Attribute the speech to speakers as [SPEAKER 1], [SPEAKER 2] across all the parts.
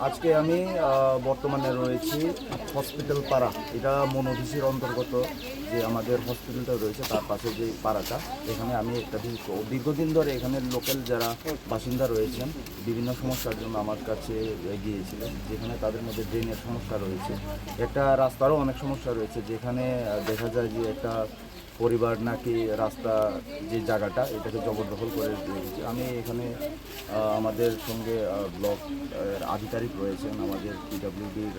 [SPEAKER 1] আজকে আমি বর্তমানে রয়েছি হসপিটাল পাড়া, এটা মনোভিসির অন্তর্গত যে আমাদের হসপিটালটা রয়েছে তার পাশে যে পাড়াটা, এখানে আমি একটা দীর্ঘদিন ধরে এখানে লোকাল যারা বাসিন্দা রয়েছেন বিভিন্ন সমস্যার জন্য আমার কাছে গিয়েছিলেন, যেখানে তাদের মধ্যে ড্রেনের সমস্যা রয়েছে, একটা রাস্তারও অনেক সমস্যা রয়েছে, যেখানে দেখা যায় যে একটা পরিবার নাকি রাস্তা যে জায়গাটা এটাকে জবরদখল করে রেখেছে। আমি এখানে আমাদের সঙ্গে ব্লক আধিকারিক রয়েছেন, আমাদের পিডব্লিউডির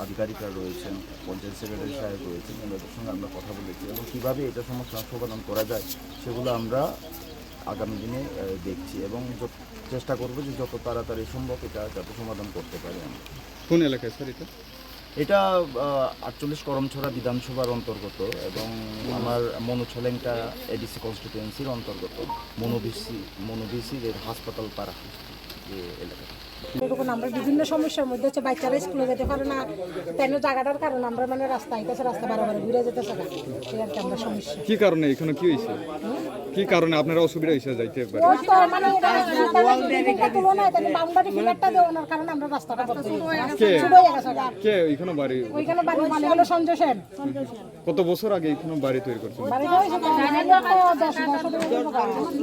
[SPEAKER 1] আধিকারিকরা রয়েছেন, পঞ্চায়েত সেক্রেটারি সাহেব রয়েছেন, এদের সঙ্গে আমরা কথা বলেছি এবং কীভাবে এটা সমস্যার সমাধান করা যায় সেগুলো আমরা আগামী দিনে দেখছি এবং চেষ্টা করব যে যত তাড়াতাড়ি সম্ভব এটা যাতে সমাধান করতে পারি। আমরা
[SPEAKER 2] কোন এলাকায় স্যার
[SPEAKER 1] এটা 48 করমছড়া বিধানসভার অন্তর্গত এবং আমার মনোছলেংটা এডিসি কনস্টিটুয়েন্সির অন্তর্গত মনোভিসির হাসপাতাল পাড়া যে এলাকা।
[SPEAKER 3] আমরা বিভিন্ন সমস্যার মধ্যে হচ্ছে বাচ্চারা স্কুলে যেতে পারে না, তাই জায়গাটার কারণে আমরা মানে রাস্তা বারবার ঘুরে যেতেছে না, এই আর কি আমরা সমস্যা।
[SPEAKER 2] কি কারণে এখানে কি হয়েছে, কি কারণে আপনারা অসুবিধা হয়েছে যাইতে পারে?
[SPEAKER 3] বাউন্ডারি ফিলারটা দেওয়ার কারণে আমরা রাস্তাটা
[SPEAKER 2] কে ওইখানে বাড়ি?
[SPEAKER 3] ওইখানে বাড়ি মানে হলো সঞ্জয় সেন।
[SPEAKER 2] কত বছর আগে এখানে বাড়ি তৈরি করছেন?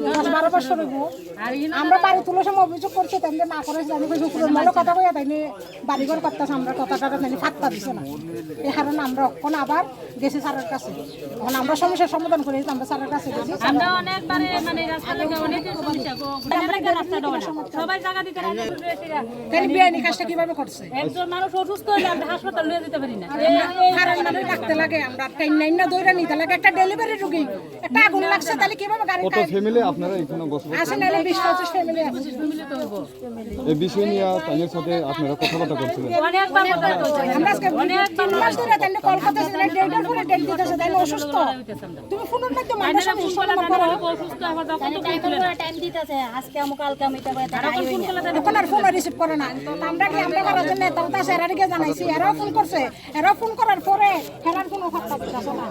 [SPEAKER 3] 10-12 বছর আমরা বাড়ি তুলে সময় অভিযোগ করছি, তাই না করে কথা কইয়া তাই বাড়িঘর করতেছে, আমরা কথাটা তাই ফাত্তা দিছে না, এই কারণে আমরা এখন আবার গেছি স্যারের কাছে। এখন আমরা সমস্যার সমাধান করে আমরা স্যারের কাছে গেছি।
[SPEAKER 4] আমরা অনেকবারে মানে রাস্তা থেকে অনেক সমস্যা সবাই জায়গা দিতে রাজি
[SPEAKER 3] তাই বিআইনি কাজটা কিভাবে করছে?
[SPEAKER 4] একজন মানুষ অসুস্থ হলে আমরা হাসপাতাল নিয়ে যেতে পারি না,
[SPEAKER 3] কারণ মানে রাখতে লাগে, আমরা টাইম নাইন না দইরা নিতে লাগে। একটা ডেলিভারি রোগী একটা আগুন লাগছে, তাহলে কিভাবে গাড়ি
[SPEAKER 2] কত ফ্যামিলি আপনারা এখানে বসবাস
[SPEAKER 3] আসেন? 20-25 ফ্যামিলি আছে।
[SPEAKER 2] এই বিষয় নিয়ে তাদের সাথে আপনারা কথাবার্তা করছিলেন?
[SPEAKER 4] অনেকবার
[SPEAKER 3] আমরা আজকে 3 মাস ধরে তাই কলকাতা থেকে ডেটের পরে ডেট দিতেছে, তাই অসুস্থ। তুমি ফোনের মাধ্যমে আমরা সব সমাধান করো।
[SPEAKER 4] অসুস্থ আবার কত টাইম দিতেছে, আজকে আমু কালকে আমি এটা
[SPEAKER 3] এখন আর ফোন রিসিভ করে না। আমরা কি আমরা করার জন্য তাও এরাকে জানাইছি, এরাও ফোন করছে, এরাও ফোন করার পরে হেরার কোনো ফাত্তা দিতেছে না।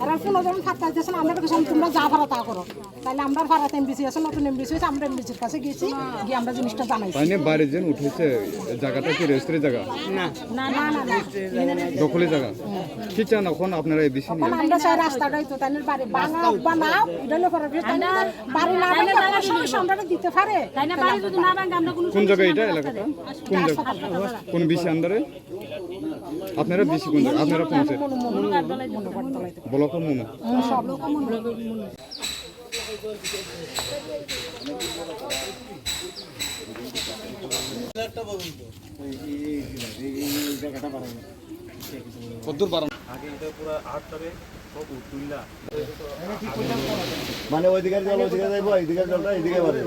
[SPEAKER 3] এরার ফোন যখন ফাত্তা দিতেছে না, আমরা কিছু তোমরা যা পারো তা করো। তাহলে আমরা ভাড়াতে এমবিসি আছে, নতুন এমবিসি হয়েছে, আমরা এমবিসির কাছে গেছি, গিয়ে আমরা জিনিসটা জানাইছি।
[SPEAKER 2] মানে বাড়ি যেন উঠেছে জায়গাটা কি রেজিস্ট্রি জায়গা
[SPEAKER 3] না না না না
[SPEAKER 2] দখলের জায়গা? কি চান এখন আপনারা এই বিষয় নিয়ে?
[SPEAKER 3] আমরা চাই রাস্তাটাই তো তাই বাড়ি বানাও, এটা পরে বাড়ি না বানালে সমস্যা আমরা দিতে পারে,
[SPEAKER 4] তাই না? বাড়ি যদি না ভাঙে আমরা
[SPEAKER 2] কোন জায়গায় এটা এলাকাটা? কোন জায়গা, কোন বিষয় আন্ডারে আপনারা বেশি কোন জায়গা? আপনারা কোন জায়গা? ব্লক মনো
[SPEAKER 3] সব লোক মনে
[SPEAKER 2] কতদূর বাড়ানো?
[SPEAKER 1] মানে ওইদিকে জল ওইদিকে যাইবো, এইদিকে জলটা এইদিকে বাড়ে।